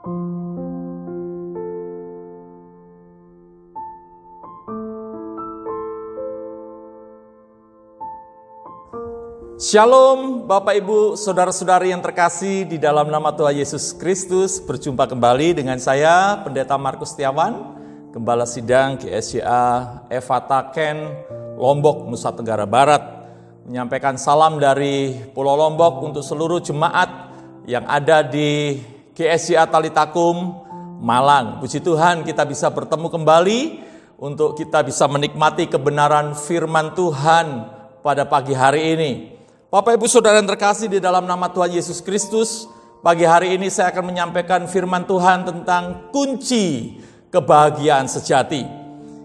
Shalom Bapak Ibu Saudara-saudari yang terkasih di dalam nama Tuhan Yesus Kristus. Berjumpa kembali dengan saya Pendeta Markus Setiawan, Gembala Sidang GSCA Efata Ken, Lombok, Nusa Tenggara Barat, menyampaikan salam dari Pulau Lombok untuk seluruh jemaat yang ada di GSCA Talitakum, Malang. Puji Tuhan kita bisa bertemu kembali untuk kita bisa menikmati kebenaran firman Tuhan pada pagi hari ini. Bapak Ibu Saudara yang terkasih di dalam nama Tuhan Yesus Kristus, pagi hari ini saya akan menyampaikan firman Tuhan tentang kunci kebahagiaan sejati.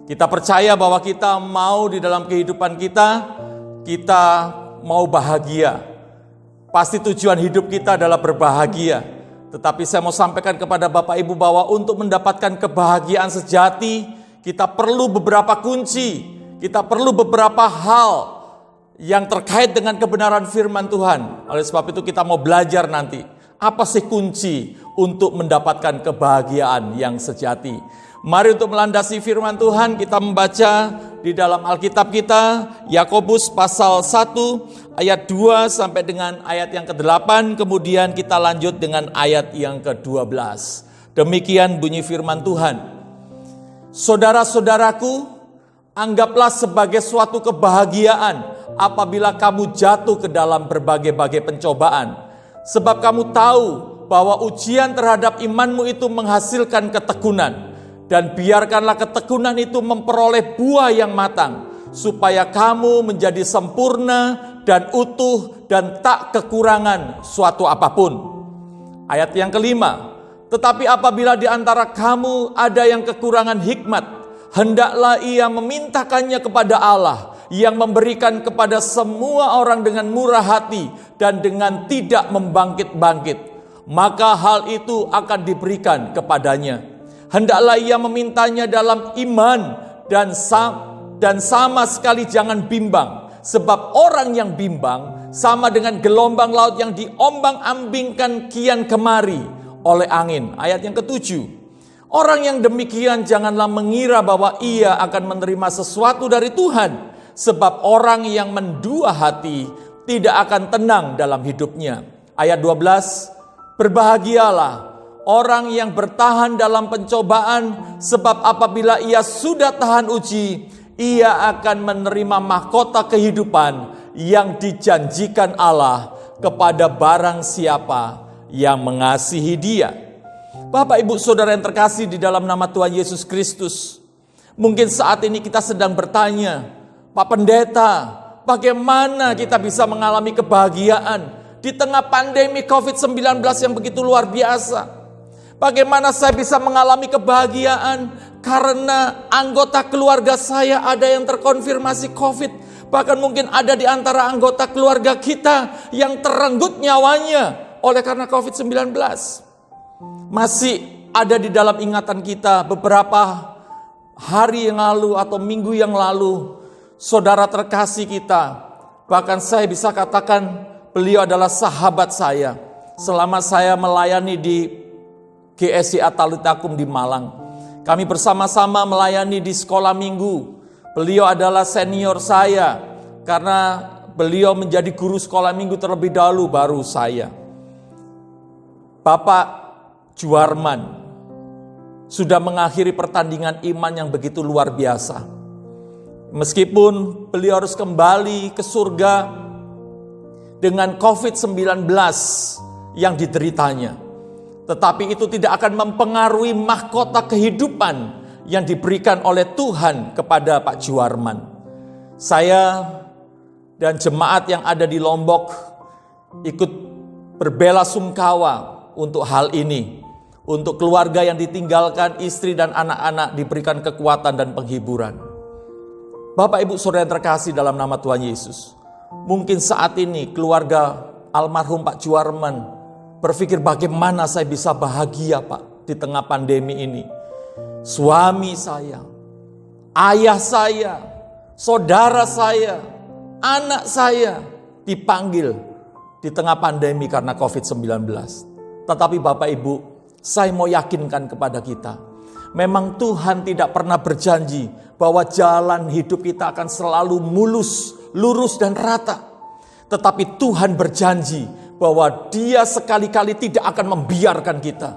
Kita percaya bahwa kita mau di dalam kehidupan kita mau bahagia. Pasti tujuan hidup kita adalah berbahagia. Tetapi saya mau sampaikan kepada Bapak Ibu bahwa untuk mendapatkan kebahagiaan sejati, kita perlu beberapa kunci, kita perlu beberapa hal yang terkait dengan kebenaran firman Tuhan. Oleh sebab itu kita mau belajar nanti, apa sih kunci untuk mendapatkan kebahagiaan yang sejati. Mari untuk melandasi firman Tuhan kita membaca di dalam Alkitab kita, Yakobus pasal 1 ayat 2 sampai dengan ayat yang ke-8, kemudian kita lanjut dengan ayat yang ke-12. Demikian bunyi firman Tuhan. Saudara-saudaraku, anggaplah sebagai suatu kebahagiaan apabila kamu jatuh ke dalam berbagai-bagai pencobaan. Sebab kamu tahu bahwa ujian terhadap imanmu itu menghasilkan ketekunan. Dan biarkanlah ketekunan itu memperoleh buah yang matang, supaya kamu menjadi sempurna dan utuh dan tak kekurangan suatu apapun. Ayat yang kelima, tetapi apabila di antara kamu ada yang kekurangan hikmat, hendaklah ia memintakannya kepada Allah, yang memberikan kepada semua orang dengan murah hati dan dengan tidak membangkit-bangkit, maka hal itu akan diberikan kepadanya. Hendaklah ia memintanya dalam iman dan sama sekali jangan bimbang, sebab orang yang bimbang sama dengan gelombang laut yang diombang-ambingkan kian kemari oleh angin. Ayat yang ke-7. Orang yang demikian janganlah mengira bahwa ia akan menerima sesuatu dari Tuhan, sebab orang yang mendua hati tidak akan tenang dalam hidupnya. Ayat 12, berbahagialah orang yang bertahan dalam pencobaan, sebab apabila ia sudah tahan uji, ia akan menerima mahkota kehidupan yang dijanjikan Allah kepada barang siapa yang mengasihi dia. Bapak Ibu Saudara yang terkasih di dalam nama Tuhan Yesus Kristus, mungkin saat ini kita sedang bertanya, Pak Pendeta, bagaimana kita bisa mengalami kebahagiaan di tengah pandemi COVID-19 yang begitu luar biasa? Bagaimana saya bisa mengalami kebahagiaan karena anggota keluarga saya ada yang terkonfirmasi COVID? Bahkan mungkin ada di antara anggota keluarga kita yang terenggut nyawanya oleh karena COVID-19. Masih ada di dalam ingatan kita beberapa hari yang lalu atau minggu yang lalu, saudara terkasih kita, bahkan saya bisa katakan beliau adalah sahabat saya selama saya melayani di GSCA Talitakum di Malang. Kami bersama-sama melayani di sekolah minggu. Beliau adalah senior saya karena beliau menjadi guru sekolah minggu terlebih dahulu baru saya. Bapak Juarman sudah mengakhiri pertandingan iman yang begitu luar biasa. Meskipun beliau harus kembali ke surga dengan COVID-19 yang dideritanya, tetapi itu tidak akan mempengaruhi mahkota kehidupan yang diberikan oleh Tuhan kepada Pak Juarman. Saya dan jemaat yang ada di Lombok ikut berbela sungkawa untuk hal ini. Untuk keluarga yang ditinggalkan, istri dan anak-anak diberikan kekuatan dan penghiburan. Bapak Ibu Saudara yang terkasih dalam nama Tuhan Yesus, mungkin saat ini keluarga almarhum Pak Juarman berpikir bagaimana saya bisa bahagia Pak di tengah pandemi ini. Suami saya, ayah saya, saudara saya, anak saya dipanggil di tengah pandemi karena COVID-19. Tetapi Bapak Ibu, Saya mau yakinkan kepada kita, memang Tuhan tidak pernah berjanji bahwa jalan hidup kita akan selalu mulus, lurus dan rata. Tetapi Tuhan berjanji bahwa Dia sekali-kali tidak akan membiarkan kita.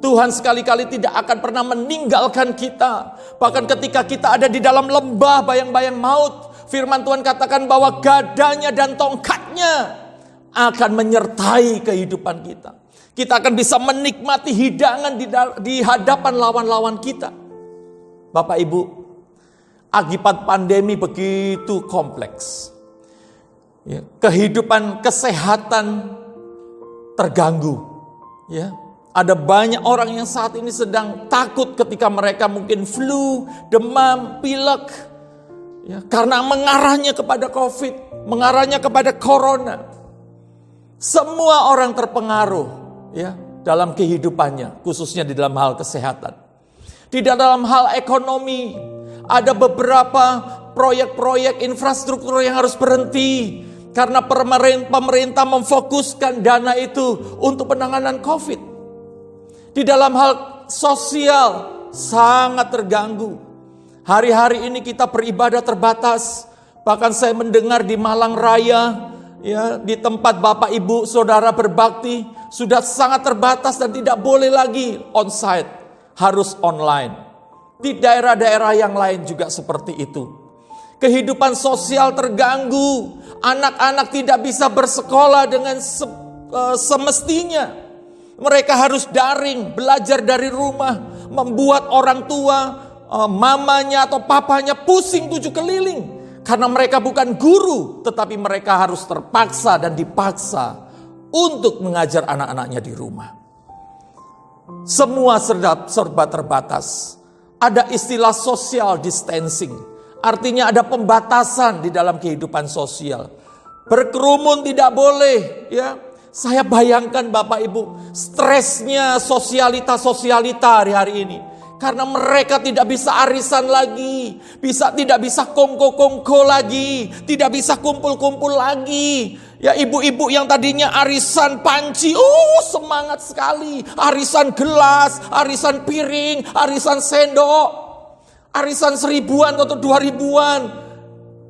Tuhan sekali-kali tidak akan pernah meninggalkan kita. Bahkan ketika kita ada di dalam lembah bayang-bayang maut, firman Tuhan katakan bahwa gadanya dan tongkatnya akan menyertai kehidupan kita. Kita akan bisa menikmati hidangan di hadapan lawan-lawan kita. Bapak Ibu, akibat pandemi begitu kompleks, ya, kehidupan kesehatan terganggu. Ya, ada banyak orang yang saat ini sedang takut ketika mereka mungkin flu, demam, pilek, ya, karena mengarahnya kepada COVID, mengarahnya kepada corona. Semua orang terpengaruh, ya, dalam kehidupannya, khususnya di dalam hal kesehatan. Di dalam hal ekonomi, ada beberapa proyek-proyek infrastruktur yang harus berhenti karena pemerintah memfokuskan dana itu untuk penanganan COVID. Di dalam hal sosial sangat terganggu. Hari-hari ini kita beribadah terbatas. Bahkan saya mendengar di Malang Raya, ya, di tempat Bapak Ibu Saudara berbakti sudah sangat terbatas dan tidak boleh lagi onsite, harus online. Di daerah-daerah yang lain juga seperti itu. Kehidupan sosial terganggu, anak-anak tidak bisa bersekolah dengan semestinya. Mereka harus daring, belajar dari rumah, membuat orang tua, mamanya atau papanya pusing 7 keliling. Karena mereka bukan guru, tetapi mereka harus terpaksa dan dipaksa untuk mengajar anak-anaknya di rumah. Semua serba terbatas. Ada istilah social distancing. Artinya ada pembatasan di dalam kehidupan sosial. Berkerumun tidak boleh, ya. Saya bayangkan Bapak Ibu, stresnya sosialita hari-hari ini. Karena mereka tidak bisa arisan lagi, tidak bisa kongko-kongko lagi, tidak bisa kumpul-kumpul lagi. Ya, ibu-ibu yang tadinya arisan panci, semangat sekali. Arisan gelas, arisan piring, arisan sendok. Arisan 1000-an atau 2000-an.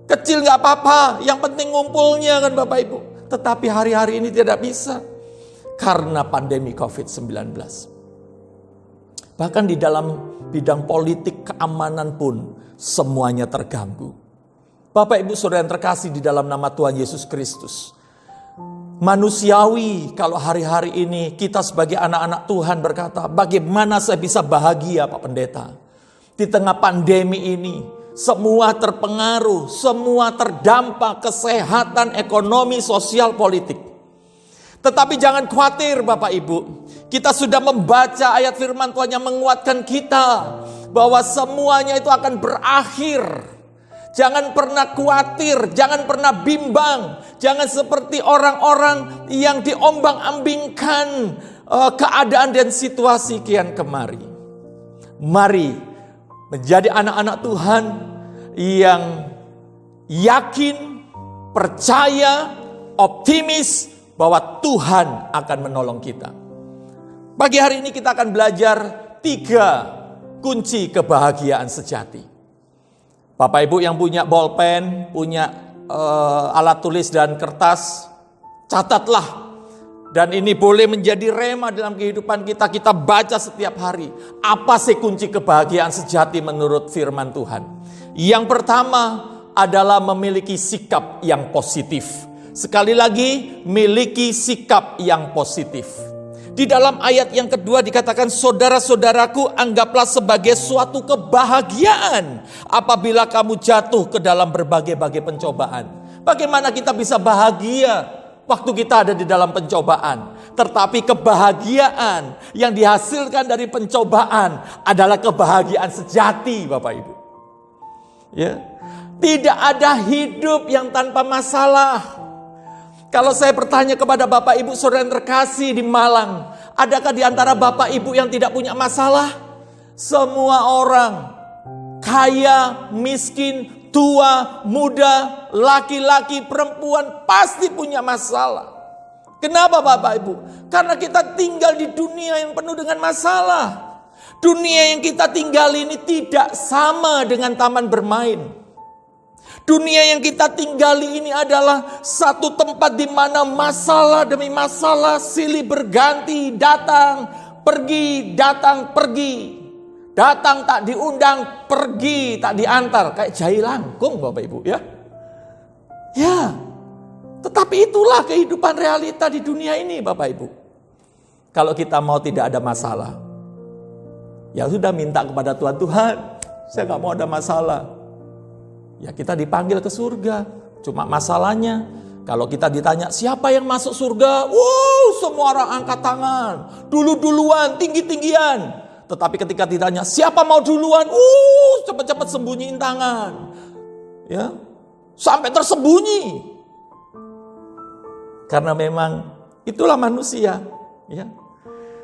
Kecil gak apa-apa, yang penting ngumpulnya kan Bapak Ibu. Tetapi hari-hari ini tidak bisa. Karena pandemi COVID-19. Bahkan di dalam bidang politik keamanan pun semuanya terganggu. Bapak Ibu Saudara yang terkasih di dalam nama Tuhan Yesus Kristus. Manusiawi kalau hari-hari ini kita sebagai anak-anak Tuhan berkata, bagaimana saya bisa bahagia Pak Pendeta? Di tengah pandemi ini, semua terpengaruh, semua terdampak kesehatan, ekonomi, sosial, politik. Tetapi jangan khawatir Bapak Ibu. Kita sudah membaca ayat firman Tuhan yang menguatkan kita. Bahwa semuanya itu akan berakhir. Jangan pernah khawatir, jangan pernah bimbang. Jangan seperti orang-orang yang diombang-ambingkan keadaan dan situasi kian kemari. Mari menjadi anak-anak Tuhan yang yakin, percaya, optimis bahwa Tuhan akan menolong kita. Pagi hari ini kita akan belajar 3 kunci kebahagiaan sejati. Bapak Ibu yang punya bolpen, punya alat tulis dan kertas, catatlah. Dan ini boleh menjadi rema dalam kehidupan kita. Kita baca setiap hari. Apa sih kunci kebahagiaan sejati menurut firman Tuhan? Yang pertama adalah memiliki sikap yang positif. Sekali lagi, miliki sikap yang positif. Di dalam ayat yang kedua dikatakan, saudara-saudaraku, anggaplah sebagai suatu kebahagiaan apabila kamu jatuh ke dalam berbagai-bagai pencobaan. Bagaimana kita bisa bahagia waktu kita ada di dalam pencobaan? Tetapi kebahagiaan yang dihasilkan dari pencobaan adalah kebahagiaan sejati, Bapak Ibu. Ya, tidak ada hidup yang tanpa masalah. Kalau saya bertanya kepada Bapak Ibu Saudara yang terkasih di Malang, adakah di antara Bapak Ibu yang tidak punya masalah? Semua orang, kaya, miskin, tua, muda, laki-laki, perempuan pasti punya masalah. Kenapa Bapak Ibu? Karena kita tinggal di dunia yang penuh dengan masalah. Dunia yang kita tinggali ini tidak sama dengan taman bermain. Dunia yang kita tinggali ini adalah satu tempat di mana masalah demi masalah silih berganti, datang, pergi, datang, pergi. Datang tak diundang, pergi tak diantar. Kayak jahi langkung Bapak Ibu ya. Ya, tetapi itulah kehidupan realita di dunia ini Bapak Ibu. Kalau kita mau tidak ada masalah, ya sudah minta kepada Tuhan, Tuhan saya gak mau ada masalah. Ya kita dipanggil ke surga. Cuma masalahnya kalau kita ditanya siapa yang masuk surga, semua orang angkat tangan, duluan, tinggi-tinggian. Tetapi ketika ditanya siapa mau duluan, cepat-cepat sembunyiin tangan. Ya, sampai tersembunyi. Karena memang itulah manusia, ya.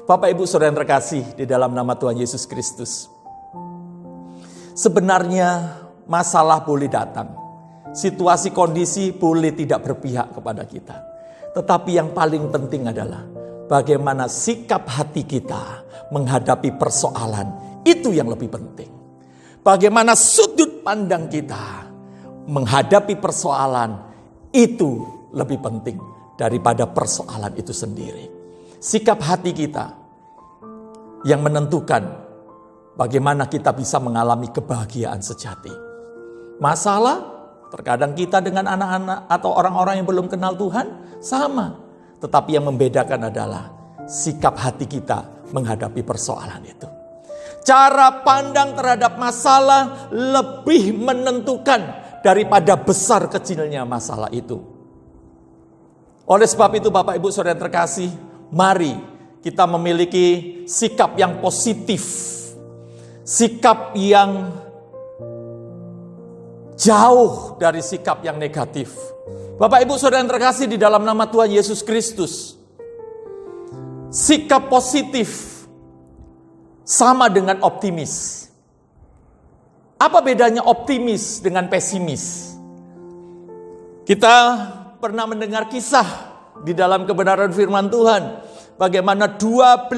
Bapak Ibu Saudara yang terkasih di dalam nama Tuhan Yesus Kristus. Sebenarnya masalah boleh datang. Situasi kondisi boleh tidak berpihak kepada kita. Tetapi yang paling penting adalah bagaimana sikap hati kita menghadapi persoalan. Itu yang lebih penting. Bagaimana sudut pandang kita menghadapi persoalan. Itu lebih penting daripada persoalan itu sendiri. Sikap hati kita yang menentukan bagaimana kita bisa mengalami kebahagiaan sejati. Masalah terkadang kita dengan anak-anak atau orang-orang yang belum kenal Tuhan sama. Tetapi yang membedakan adalah sikap hati kita menghadapi persoalan itu. Cara pandang terhadap masalah lebih menentukan daripada besar kecilnya masalah itu. Oleh sebab itu Bapak Ibu Saudara yang terkasih, mari kita memiliki sikap yang positif. Sikap yang jauh dari sikap yang negatif. Bapak Ibu Saudara yang terkasih di dalam nama Tuhan Yesus Kristus. Sikap positif sama dengan optimis. Apa bedanya optimis dengan pesimis? Kita pernah mendengar kisah di dalam kebenaran firman Tuhan. Bagaimana 12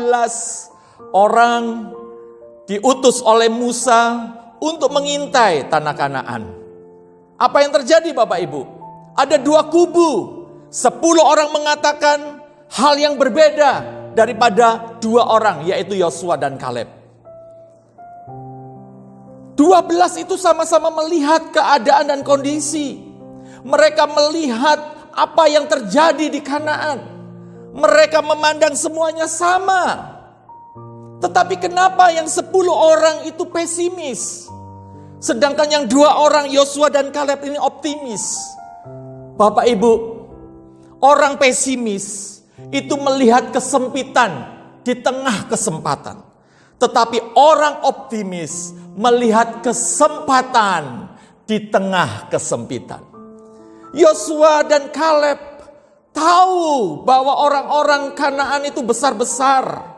orang diutus oleh Musa untuk mengintai tanah Kanaan. Apa yang terjadi Bapak Ibu? Ada 2 kubu. 10 orang mengatakan hal yang berbeda daripada 2 orang, yaitu Yosua dan Kaleb. 12 itu sama-sama melihat keadaan dan kondisi. Mereka melihat apa yang terjadi di Kanaan. Mereka memandang semuanya sama. Tetapi kenapa yang 10 orang itu pesimis? Sedangkan yang 2 orang Yosua dan Kaleb ini optimis. Bapak Ibu, orang pesimis itu melihat kesempitan di tengah kesempatan. Tetapi orang optimis melihat kesempatan di tengah kesempitan. Yosua dan Kaleb tahu bahwa orang-orang Kanaan itu besar-besar.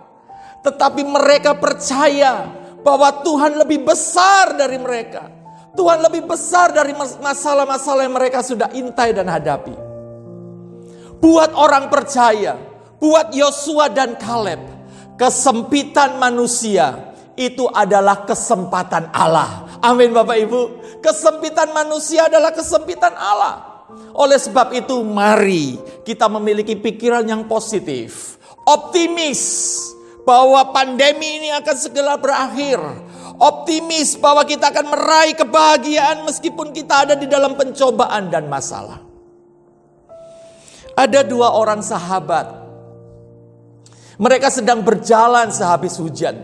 Tetapi mereka percaya bahwa Tuhan lebih besar dari mereka. Tuhan lebih besar dari masalah-masalah yang mereka sudah intai dan hadapi. Buat orang percaya, buat Yosua dan Kaleb, kesempitan manusia itu adalah kesempatan Allah. Amin Bapak Ibu. Kesempitan manusia adalah kesempitan Allah. Oleh sebab itu mari kita memiliki pikiran yang positif. Optimis bahwa pandemi ini akan segera berakhir. Optimis bahwa kita akan meraih kebahagiaan meskipun kita ada di dalam pencobaan dan masalah. Ada 2 orang sahabat. Mereka sedang berjalan sehabis hujan.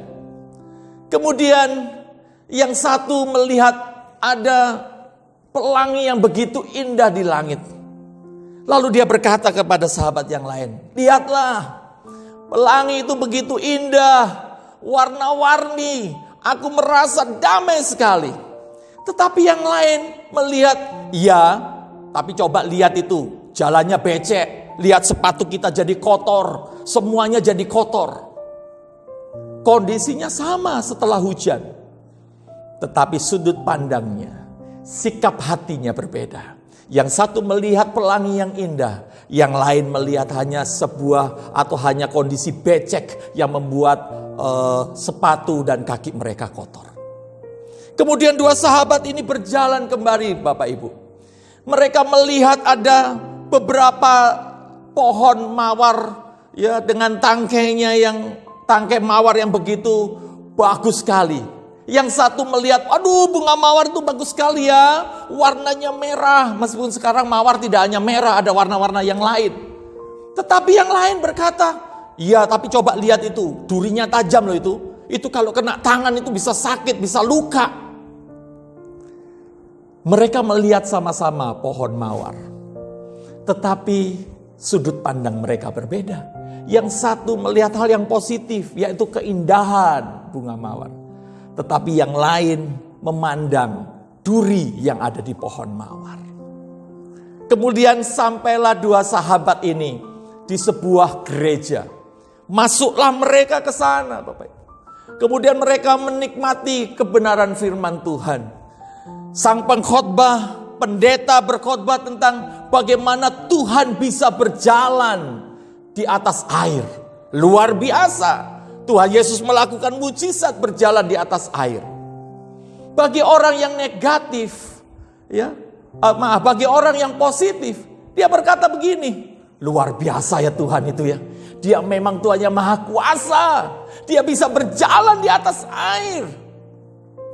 Kemudian yang satu melihat ada pelangi yang begitu indah di langit. Lalu dia berkata kepada sahabat yang lain, "Lihatlah, pelangi itu begitu indah, warna-warni, aku merasa damai sekali." Tetapi yang lain melihat, "Ya, tapi coba lihat itu, jalannya becek, lihat sepatu kita jadi kotor, semuanya jadi kotor." Kondisinya sama setelah hujan. Tetapi sudut pandangnya, sikap hatinya berbeda. Yang satu melihat pelangi yang indah, yang lain melihat hanya sebuah atau hanya kondisi becek yang membuat sepatu dan kaki mereka kotor. Kemudian dua sahabat ini berjalan kembali, Bapak Ibu. Mereka melihat ada beberapa pohon mawar ya dengan tangkai mawar yang begitu bagus sekali. Yang satu melihat, aduh bunga mawar itu bagus sekali ya, warnanya merah. Meskipun sekarang mawar tidak hanya merah, ada warna-warna yang lain. Tetapi yang lain berkata, iya tapi coba lihat itu, durinya tajam loh itu. Itu kalau kena tangan itu bisa sakit, bisa luka. Mereka melihat sama-sama pohon mawar. Tetapi sudut pandang mereka berbeda. Yang satu melihat hal yang positif, yaitu keindahan bunga mawar. Tetapi yang lain memandang duri yang ada di pohon mawar. Kemudian sampailah dua sahabat ini di sebuah gereja. Masuklah mereka ke sana, Bapak Ibu. Kemudian mereka menikmati kebenaran firman Tuhan. Sang pengkhotbah, pendeta berkhotbah tentang bagaimana Tuhan bisa berjalan di atas air. Luar biasa. Tuhan Yesus melakukan mujizat berjalan di atas air. Bagi orang yang negatif, bagi orang yang positif, dia berkata begini, luar biasa ya Tuhan itu ya. Dia memang Tuhan yang maha kuasa. Dia bisa berjalan di atas air.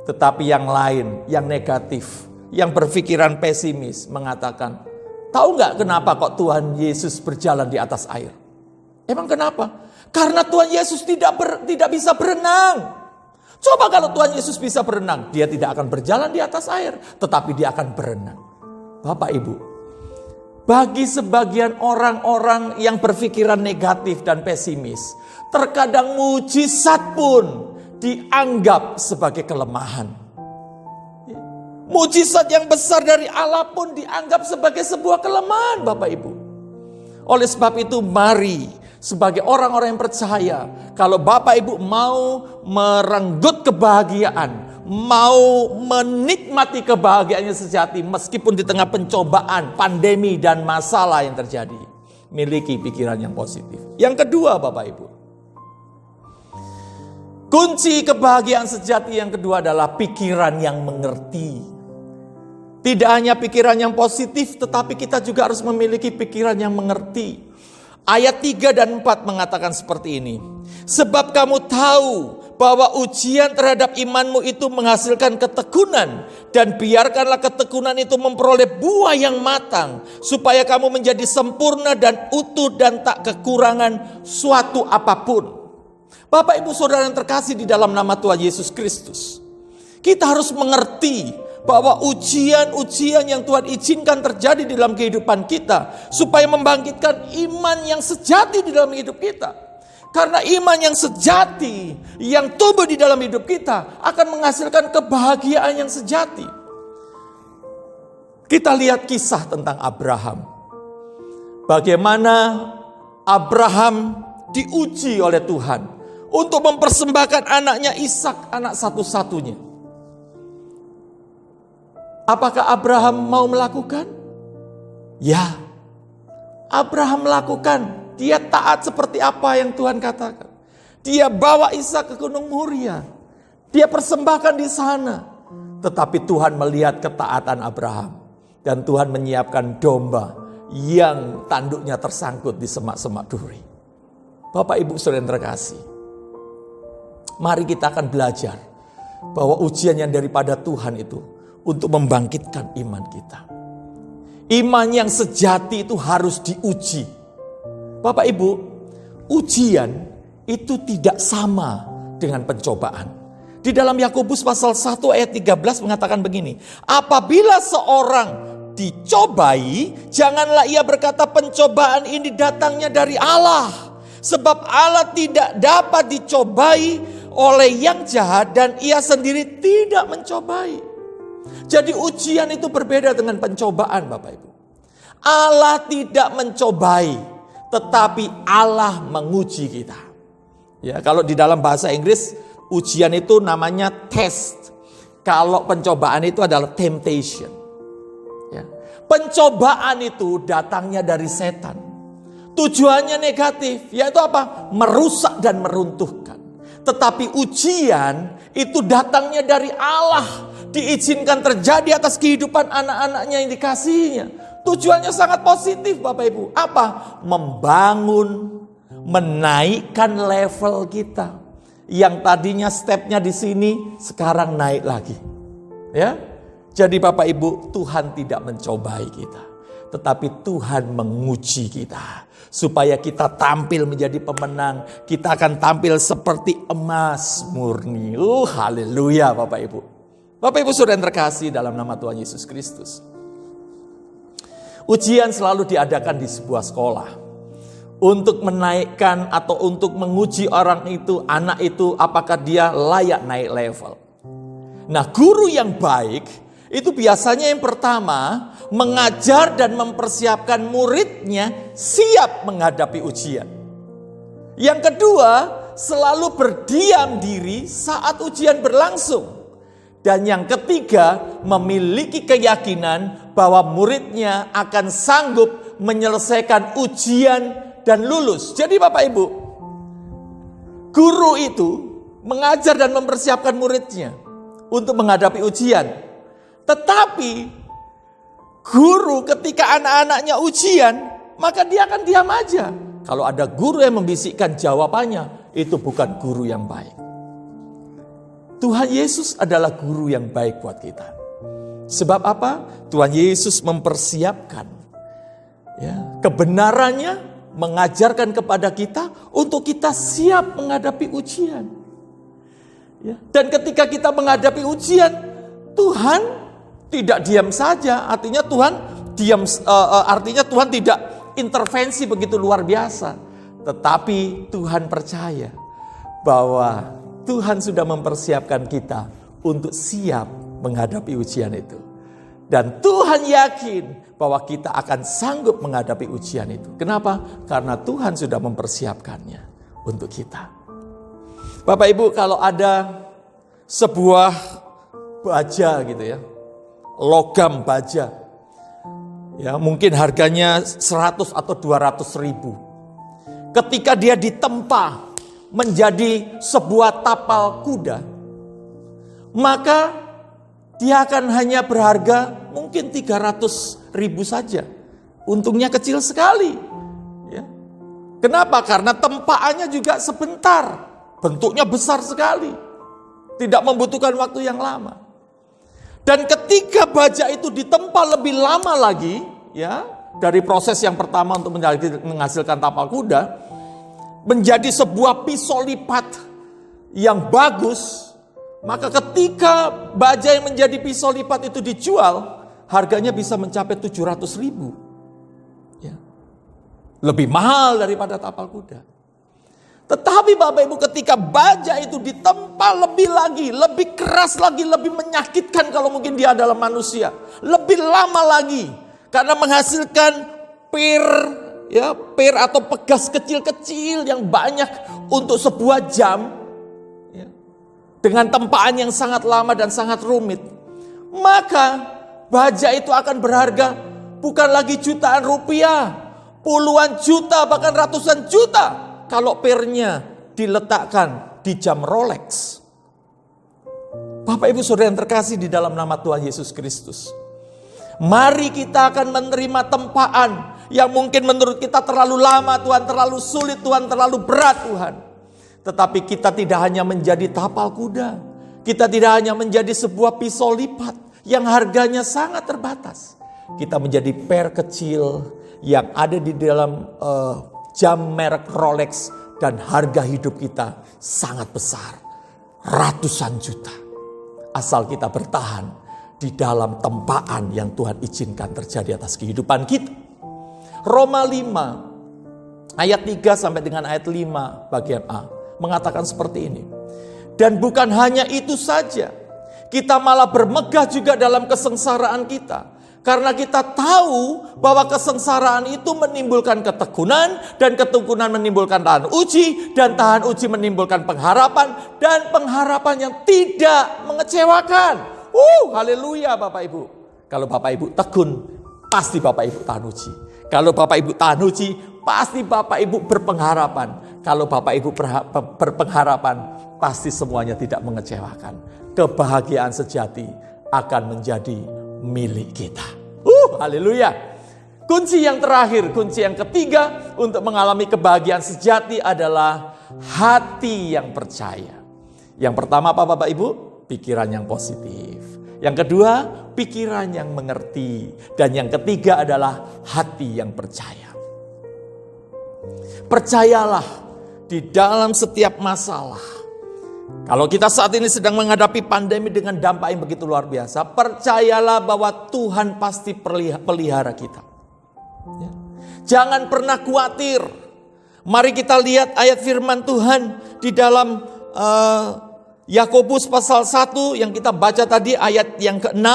Tetapi yang lain, yang negatif, yang berpikiran pesimis mengatakan, tahu nggak kenapa kok Tuhan Yesus berjalan di atas air? Emang kenapa? Karena Tuhan Yesus tidak bisa berenang. Coba kalau Tuhan Yesus bisa berenang, dia tidak akan berjalan di atas air, tetapi dia akan berenang. Bapak Ibu, bagi sebagian orang-orang yang berpikiran negatif dan pesimis, terkadang mujizat pun dianggap sebagai kelemahan. Mujizat yang besar dari Allah pun dianggap sebagai sebuah kelemahan, Bapak Ibu. Oleh sebab itu, mari sebagai orang-orang yang percaya, kalau Bapak Ibu mau merenggut kebahagiaan, mau menikmati kebahagiaan yang sejati meskipun di tengah pencobaan, pandemi dan masalah yang terjadi, miliki pikiran yang positif. Yang kedua, Bapak Ibu, kunci kebahagiaan sejati yang kedua adalah pikiran yang mengerti. Tidak hanya pikiran yang positif, tetapi kita juga harus memiliki pikiran yang mengerti. Ayat 3 dan 4 mengatakan seperti ini. Sebab kamu tahu bahwa ujian terhadap imanmu itu menghasilkan ketekunan. Dan biarkanlah ketekunan itu memperoleh buah yang matang. Supaya kamu menjadi sempurna dan utuh dan tak kekurangan suatu apapun. Bapak Ibu Saudara yang terkasih di dalam nama Tuhan Yesus Kristus. Kita harus mengerti bahwa ujian-ujian yang Tuhan izinkan terjadi di dalam kehidupan kita supaya membangkitkan iman yang sejati di dalam hidup kita. Karena iman yang sejati yang tumbuh di dalam hidup kita akan menghasilkan kebahagiaan yang sejati. Kita lihat kisah tentang Abraham. Bagaimana Abraham diuji oleh Tuhan untuk mempersembahkan anaknya Ishak, anak satu-satunya. Apakah Abraham mau melakukan? Ya, Abraham melakukan. Dia taat seperti apa yang Tuhan katakan. Dia bawa Ishak ke Gunung Moria. Dia persembahkan di sana. Tetapi Tuhan melihat ketaatan Abraham. Dan Tuhan menyiapkan domba yang tanduknya tersangkut di semak-semak duri. Bapak Ibu Saudara yang terkasih, mari kita akan belajar bahwa ujian yang daripada Tuhan itu untuk membangkitkan iman kita. Iman yang sejati itu harus diuji. Bapak Ibu, ujian itu tidak sama dengan pencobaan. Di dalam Yakobus pasal 1 ayat 13 mengatakan begini. Apabila seorang dicobai, janganlah ia berkata pencobaan ini datangnya dari Allah. Sebab Allah tidak dapat dicobai oleh yang jahat dan ia sendiri tidak mencobai. Jadi ujian itu berbeda dengan pencobaan, Bapak Ibu. Allah tidak mencobai, tetapi Allah menguji kita. Ya, kalau di dalam bahasa Inggris, ujian itu namanya test. Kalau pencobaan itu adalah temptation. Ya. Pencobaan itu datangnya dari setan. Tujuannya negatif, yaitu apa? Merusak dan meruntuhkan. Tetapi ujian itu datangnya dari Allah. Diizinkan terjadi atas kehidupan anak-anaknya yang dikasihinya. Tujuannya sangat positif Bapak Ibu. Apa? Membangun, menaikkan level kita. Yang tadinya stepnya di sini, sekarang naik lagi. Ya, jadi Bapak Ibu, Tuhan tidak mencobai kita, tetapi Tuhan menguji kita. Supaya kita tampil menjadi pemenang. Kita akan tampil seperti emas murni. Haleluya Bapak Ibu. Bapak Ibu saudara yang terkasih dalam nama Tuhan Yesus Kristus. Ujian selalu diadakan di sebuah sekolah. Untuk menaikkan atau untuk menguji orang itu, anak itu, apakah dia layak naik level. Nah, guru yang baik itu biasanya yang pertama mengajar dan mempersiapkan muridnya siap menghadapi ujian. Yang kedua, selalu berdiam diri saat ujian berlangsung. Dan yang ketiga, memiliki keyakinan bahwa muridnya akan sanggup menyelesaikan ujian dan lulus. Jadi Bapak Ibu, guru itu mengajar dan mempersiapkan muridnya untuk menghadapi ujian. Tetapi guru ketika anak-anaknya ujian, maka dia akan diam aja. Kalau ada guru yang membisikkan jawabannya, itu bukan guru yang baik. Tuhan Yesus adalah guru yang baik buat kita. Sebab apa? Tuhan Yesus mempersiapkan kebenarannya, mengajarkan kepada kita untuk kita siap menghadapi ujian. Dan ketika kita menghadapi ujian, Tuhan tidak diam saja, artinya Tuhan tidak intervensi begitu luar biasa. Tetapi Tuhan percaya bahwa Tuhan sudah mempersiapkan kita untuk siap menghadapi ujian itu. Dan Tuhan yakin bahwa kita akan sanggup menghadapi ujian itu. Kenapa? Karena Tuhan sudah mempersiapkannya untuk kita. Bapak Ibu, kalau ada sebuah baja gitu ya, logam baja, ya mungkin harganya 100 atau 200 ribu. Ketika dia ditempa menjadi sebuah tapal kuda, maka dia akan hanya berharga mungkin 300 ribu saja. Untungnya kecil sekali. Ya. Kenapa? Karena tempaannya juga sebentar. Bentuknya besar sekali. Tidak membutuhkan waktu yang lama. Dan ketika baja itu ditempa lebih lama lagi, ya, dari proses yang pertama untuk menghasilkan tapal kuda, menjadi sebuah pisau lipat yang bagus, maka ketika baja yang menjadi pisau lipat itu dijual, harganya bisa mencapai 700 ribu. Ya. Lebih mahal daripada tapal kuda. Tetapi Bapak Ibu, ketika baja itu ditempa lebih lagi, lebih keras lagi, lebih menyakitkan kalau mungkin dia adalah manusia. Lebih lama lagi, karena menghasilkan pir atau pegas kecil-kecil yang banyak untuk sebuah jam. Ya, dengan tempaan yang sangat lama dan sangat rumit. Maka baja itu akan berharga bukan lagi jutaan rupiah, puluhan juta, bahkan ratusan juta. Kalau pirnya diletakkan di jam Rolex. Bapak Ibu Saudara yang terkasih di dalam nama Tuhan Yesus Kristus. Mari kita akan menerima tempaan yang mungkin menurut kita terlalu lama Tuhan, terlalu sulit Tuhan, terlalu berat Tuhan. Tetapi kita tidak hanya menjadi tapal kuda. Kita tidak hanya menjadi sebuah pisau lipat yang harganya sangat terbatas. Kita menjadi per kecil yang ada di dalam jam merek Rolex dan harga hidup kita sangat besar. Ratusan juta. Asal kita bertahan di dalam tempaan yang Tuhan izinkan terjadi atas kehidupan kita. Roma 5 ayat 3 sampai dengan ayat 5 bagian A mengatakan seperti ini. Dan bukan hanya itu saja, kita malah bermegah juga dalam kesengsaraan kita. Karena kita tahu bahwa kesengsaraan itu menimbulkan ketekunan, dan ketekunan menimbulkan tahan uji, dan tahan uji menimbulkan pengharapan, dan pengharapan yang tidak mengecewakan. Haleluya Bapak Ibu. Kalau Bapak Ibu tekun pasti Bapak Ibu tahan uji. Kalau Bapak Ibu tahan uji, pasti Bapak Ibu berpengharapan. Kalau Bapak Ibu berpengharapan, pasti semuanya tidak mengecewakan. Kebahagiaan sejati akan menjadi milik kita. Haleluya. Kunci yang terakhir, kunci yang ketiga untuk mengalami kebahagiaan sejati adalah hati yang percaya. Yang pertama apa Bapak Ibu? Pikiran yang positif. Yang kedua, pikiran yang mengerti. Dan yang ketiga adalah hati yang percaya. Percayalah di dalam setiap masalah. Kalau kita saat ini sedang menghadapi pandemi dengan dampak yang begitu luar biasa, percayalah bahwa Tuhan pasti pelihara kita. Ya. Jangan pernah khawatir. Mari kita lihat ayat firman Tuhan di dalam Yakobus pasal 1 yang kita baca tadi, ayat yang ke-6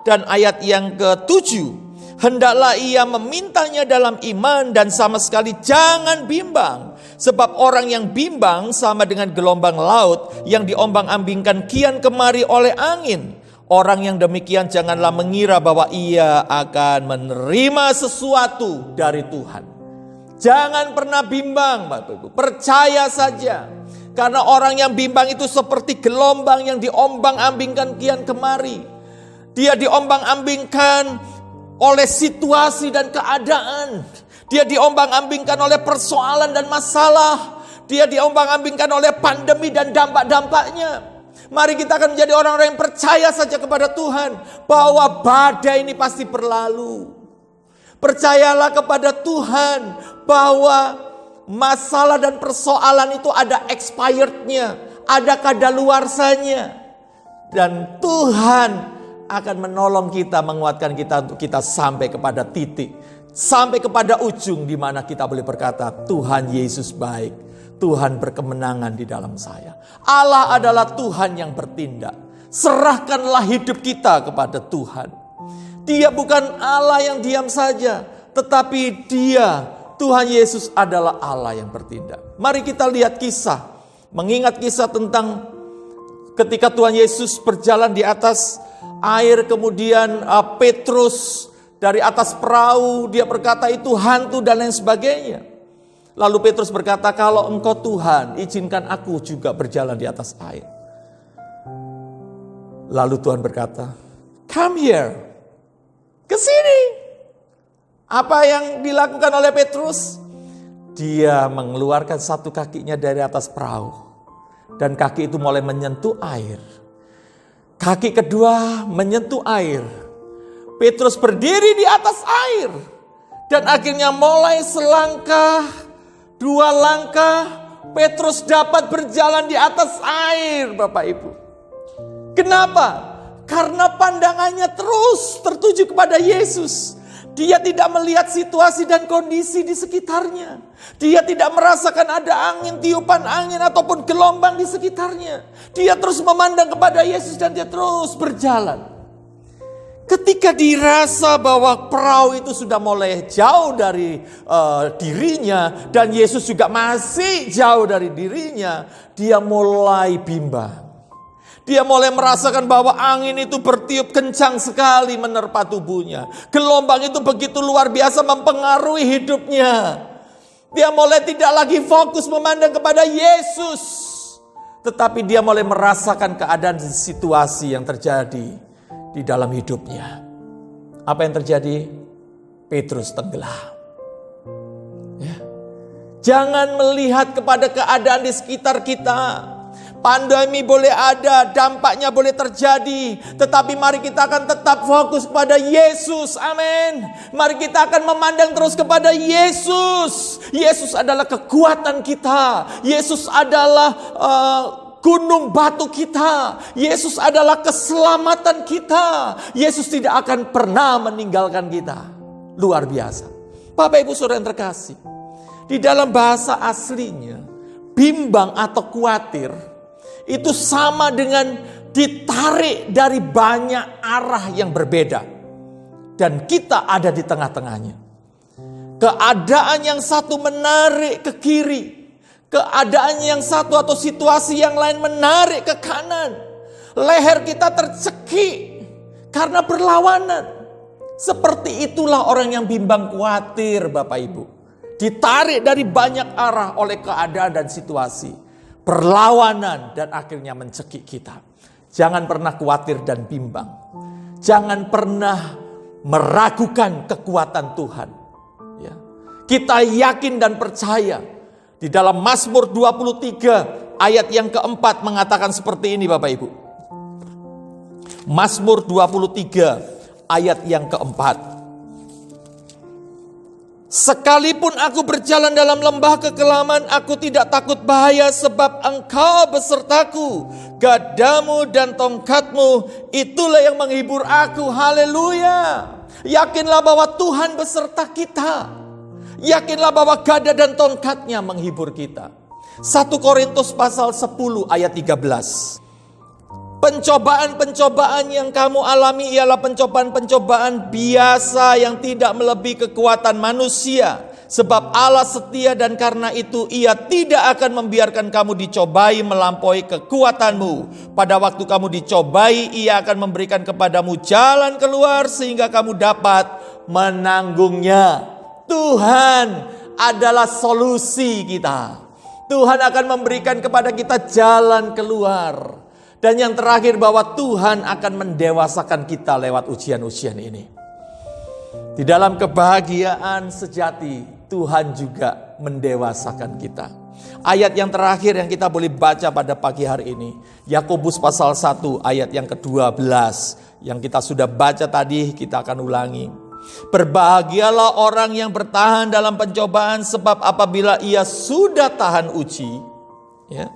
dan ayat yang ke-7. Hendaklah ia memintanya dalam iman dan sama sekali jangan bimbang. Sebab orang yang bimbang sama dengan gelombang laut yang diombang-ambingkan kian kemari oleh angin. Orang yang demikian janganlah mengira bahwa ia akan menerima sesuatu dari Tuhan. Jangan pernah bimbang, Bapak Ibu. Percaya saja. Karena orang yang bimbang itu seperti gelombang yang diombang-ambingkan kian kemari. Dia diombang-ambingkan oleh situasi dan keadaan. Dia diombang-ambingkan oleh persoalan dan masalah. Dia diombang-ambingkan oleh pandemi dan dampak-dampaknya. Mari kita akan menjadi orang-orang yang percaya saja kepada Tuhan. Bahwa badai ini pasti berlalu. Percayalah kepada Tuhan bahwa masalah dan persoalan itu ada expirednya. Ada kadaluarsanya. Dan Tuhan akan menolong kita, menguatkan kita untuk kita sampai kepada titik. Sampai kepada ujung di mana kita boleh berkata, Tuhan Yesus baik. Tuhan berkemenangan di dalam saya. Allah adalah Tuhan yang bertindak. Serahkanlah hidup kita kepada Tuhan. Dia bukan Allah yang diam saja. Tetapi dia, Tuhan Yesus adalah Allah yang bertindak. Mari kita lihat kisah. Mengingat kisah tentang ketika Tuhan Yesus berjalan di atas air. Kemudian Petrus dari atas perahu, dia berkata itu hantu dan lain sebagainya. Lalu Petrus berkata, kalau engkau Tuhan, izinkan aku juga berjalan di atas air. Lalu Tuhan berkata, come here, ke sini. Apa yang dilakukan oleh Petrus? Dia mengeluarkan satu kakinya dari atas perahu. Dan kaki itu mulai menyentuh air. Kaki kedua menyentuh air. Petrus berdiri di atas air. Dan akhirnya mulai selangkah, dua langkah, Petrus dapat berjalan di atas air, Bapak Ibu. Kenapa? Karena pandangannya terus tertuju kepada Yesus. Dia tidak melihat situasi dan kondisi di sekitarnya. Dia tidak merasakan ada angin, tiupan angin ataupun gelombang di sekitarnya. Dia terus memandang kepada Yesus dan dia terus berjalan. Ketika dirasa bahwa perahu itu sudah mulai jauh dari dirinya dan Yesus juga masih jauh dari dirinya, dia mulai bimbang. Dia mulai merasakan bahwa angin itu bertiup kencang sekali menerpa tubuhnya. Gelombang itu begitu luar biasa mempengaruhi hidupnya. Dia mulai tidak lagi fokus memandang kepada Yesus, tetapi dia mulai merasakan keadaan situasi yang terjadi di dalam hidupnya. Apa yang terjadi? Petrus tenggelam. Ya. Jangan melihat kepada keadaan di sekitar kita. Pandemi boleh ada, dampaknya boleh terjadi. Tetapi mari kita akan tetap fokus pada Yesus. Amin. Mari kita akan memandang terus kepada Yesus. Yesus adalah kekuatan kita. Yesus adalah gunung batu kita. Yesus adalah keselamatan kita. Yesus tidak akan pernah meninggalkan kita. Luar biasa. Bapak Ibu Saudara yang terkasih, di dalam bahasa aslinya, bimbang atau khawatir itu sama dengan ditarik dari banyak arah yang berbeda. Dan kita ada di tengah-tengahnya. Keadaan yang satu menarik ke kiri. Keadaan yang satu atau situasi yang lain menarik ke kanan. Leher kita tercekik karena berlawanan. Seperti itulah orang yang bimbang khawatir, Bapak Ibu. Ditarik dari banyak arah oleh keadaan dan situasi. Perlawanan dan akhirnya mencekik kita. Jangan pernah khawatir dan bimbang. Jangan pernah meragukan kekuatan Tuhan. Ya. Kita yakin dan percaya. Di dalam Mazmur 23 ayat yang keempat mengatakan seperti ini, Bapak Ibu. Mazmur 23 ayat yang keempat. Sekalipun aku berjalan dalam lembah kekelaman, aku tidak takut bahaya sebab Engkau besertaku. Gadamu dan tongkatmu itulah yang menghibur aku. Haleluya. Yakinlah bahwa Tuhan beserta kita. Yakinlah bahwa gada dan tongkatnya menghibur kita. 1 Korintus pasal 10 ayat 13. Pencobaan-pencobaan yang kamu alami ialah pencobaan-pencobaan biasa yang tidak melebihi kekuatan manusia. Sebab Allah setia dan karena itu Ia tidak akan membiarkan kamu dicobai melampaui kekuatanmu. Pada waktu kamu dicobai, Ia akan memberikan kepadamu jalan keluar sehingga kamu dapat menanggungnya. Tuhan adalah solusi kita. Tuhan akan memberikan kepada kita jalan keluar. Dan yang terakhir bahwa Tuhan akan mendewasakan kita lewat ujian-ujian ini. Di dalam kebahagiaan sejati, Tuhan juga mendewasakan kita. Ayat yang terakhir yang kita boleh baca pada pagi hari ini. Yakobus pasal 1 ayat yang ke-12. Yang kita sudah baca tadi, kita akan ulangi. Berbahagialah orang yang bertahan dalam pencobaan, sebab apabila ia sudah tahan uji, ya,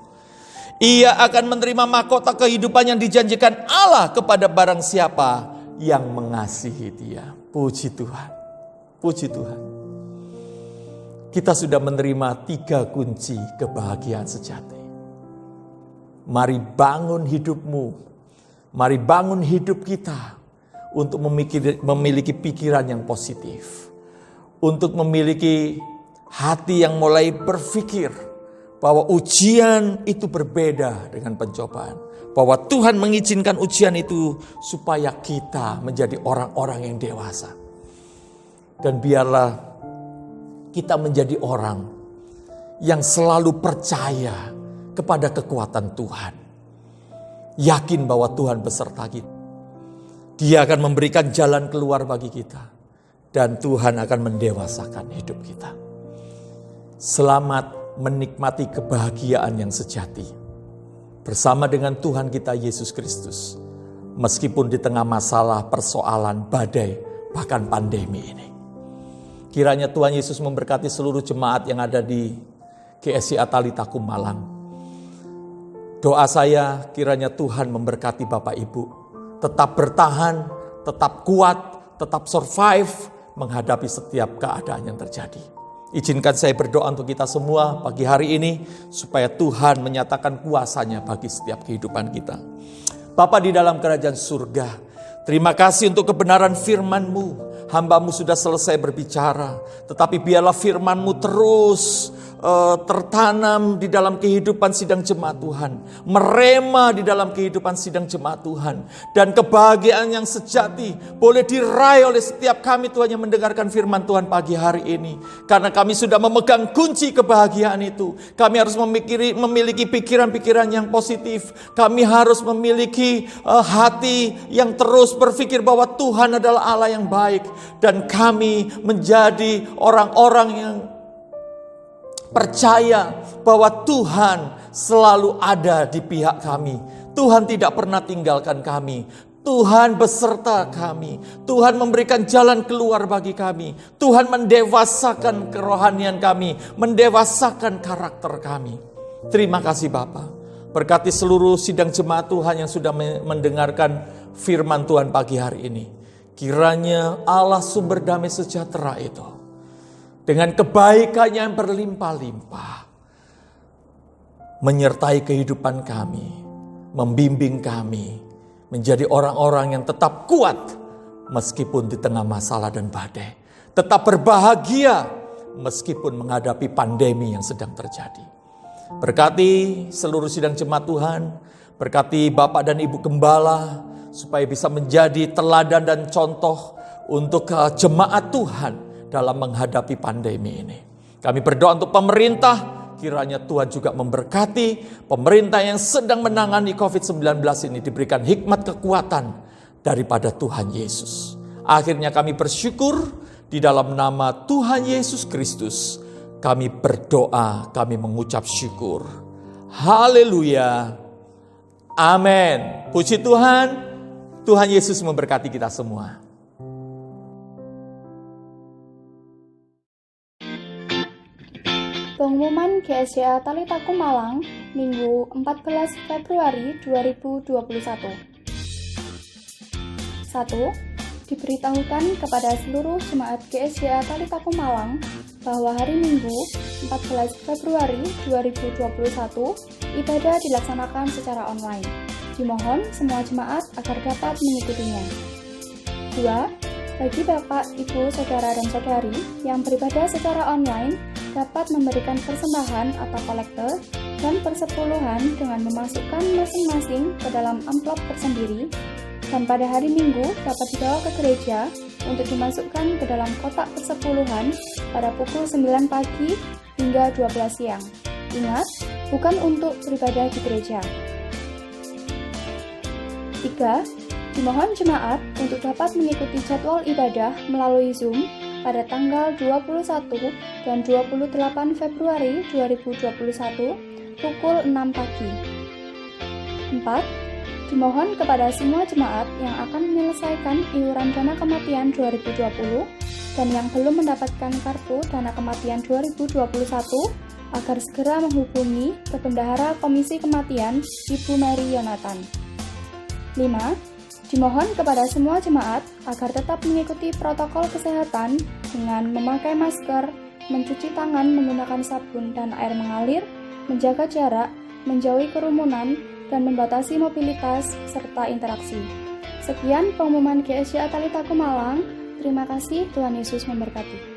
ia akan menerima mahkota kehidupan yang dijanjikan Allah kepada barang siapa yang mengasihi dia. Puji Tuhan. Puji Tuhan. Kita sudah menerima 3 kunci kebahagiaan sejati. Mari bangun hidupmu. Mari bangun hidup kita untuk memiliki pikiran yang positif. Untuk memiliki hati yang mulai berpikir bahwa ujian itu berbeda dengan pencobaan. Bahwa Tuhan mengizinkan ujian itu supaya kita menjadi orang-orang yang dewasa. Dan biarlah kita menjadi orang yang selalu percaya kepada kekuatan Tuhan. Yakin bahwa Tuhan beserta kita. Dia akan memberikan jalan keluar bagi kita. Dan Tuhan akan mendewasakan hidup kita. Selamat menikmati kebahagiaan yang sejati bersama dengan Tuhan kita Yesus Kristus, meskipun di tengah masalah, persoalan, badai, bahkan pandemi ini. Kiranya Tuhan Yesus memberkati seluruh jemaat yang ada di GSI Atalita Kumalang. Doa saya kiranya Tuhan memberkati Bapak Ibu, tetap bertahan, tetap kuat, tetap survive menghadapi setiap keadaan yang terjadi. Izinkan saya berdoa untuk kita semua pagi hari ini supaya Tuhan menyatakan kuasa-Nya bagi setiap kehidupan kita. Bapa di dalam kerajaan surga, terima kasih untuk kebenaran firman-Mu. Hamba-Mu sudah selesai berbicara, tetapi biarlah firman-Mu terus tertanam di dalam kehidupan sidang jemaat Tuhan, merema di dalam kehidupan sidang jemaat Tuhan, dan kebahagiaan yang sejati boleh diraih oleh setiap kami Tuhan yang mendengarkan firman Tuhan pagi hari ini. Karena kami sudah memegang kunci kebahagiaan itu, kami harus memiliki pikiran-pikiran yang positif. Kami harus memiliki hati yang terus berpikir bahwa Tuhan adalah Allah yang baik, dan kami menjadi orang-orang yang percaya bahwa Tuhan selalu ada di pihak kami. Tuhan tidak pernah tinggalkan kami. Tuhan beserta kami. Tuhan memberikan jalan keluar bagi kami. Tuhan mendewasakan kerohanian kami, mendewasakan karakter kami. Terima kasih Bapa. Berkati seluruh sidang jemaat Tuhan yang sudah mendengarkan firman Tuhan pagi hari ini. Kiranya Allah sumber damai sejahtera itu, dengan kebaikannya yang berlimpah-limpah, menyertai kehidupan kami, membimbing kami, menjadi orang-orang yang tetap kuat meskipun di tengah masalah dan badai. Tetap berbahagia meskipun menghadapi pandemi yang sedang terjadi. Berkati seluruh sidang jemaat Tuhan, berkati Bapak dan Ibu Gembala, supaya bisa menjadi teladan dan contoh untuk jemaat Tuhan dalam menghadapi pandemi ini. Kami berdoa untuk pemerintah, kiranya Tuhan juga memberkati pemerintah yang sedang menangani COVID-19 ini, diberikan hikmat kekuatan daripada Tuhan Yesus. Akhirnya kami bersyukur di dalam nama Tuhan Yesus Kristus. Kami berdoa, kami mengucap syukur. Haleluya. Amin. Puji Tuhan. Tuhan Yesus memberkati kita semua. Pengumuman GSJA Talitakum Malang, Minggu 14 Februari 2021. 1. Diberitahukan kepada seluruh jemaat GSJA Talitakum Malang bahwa hari Minggu 14 Februari 2021 ibadah dilaksanakan secara online. Dimohon semua jemaat agar dapat mengikutinya. 2. Bagi Bapak, Ibu, Saudara, dan Saudari yang beribadah secara online dapat memberikan persembahan atau kolekte dan persepuluhan dengan memasukkan masing-masing ke dalam amplop tersendiri, dan pada hari Minggu dapat dibawa ke gereja untuk dimasukkan ke dalam kotak persepuluhan pada pukul 9 pagi hingga 12 siang. Ingat, bukan untuk beribadah di gereja. 3. Dimohon jemaat untuk dapat mengikuti jadwal ibadah melalui Zoom pada tanggal 21 dan 28 Februari 2021 pukul 6 pagi. 4. Dimohon kepada semua jemaat yang akan menyelesaikan iuran dana kematian 2020 dan yang belum mendapatkan kartu dana kematian 2021 agar segera menghubungi ke Bendahara Komisi Kematian Ibu Mary Yonatan. 5. Dimohon kepada semua jemaat agar tetap mengikuti protokol kesehatan dengan memakai masker, mencuci tangan menggunakan sabun dan air mengalir, menjaga jarak, menjauhi kerumunan, dan membatasi mobilitas serta interaksi. Sekian pengumuman GSJA Talitakum Malang. Terima kasih, Tuhan Yesus memberkati.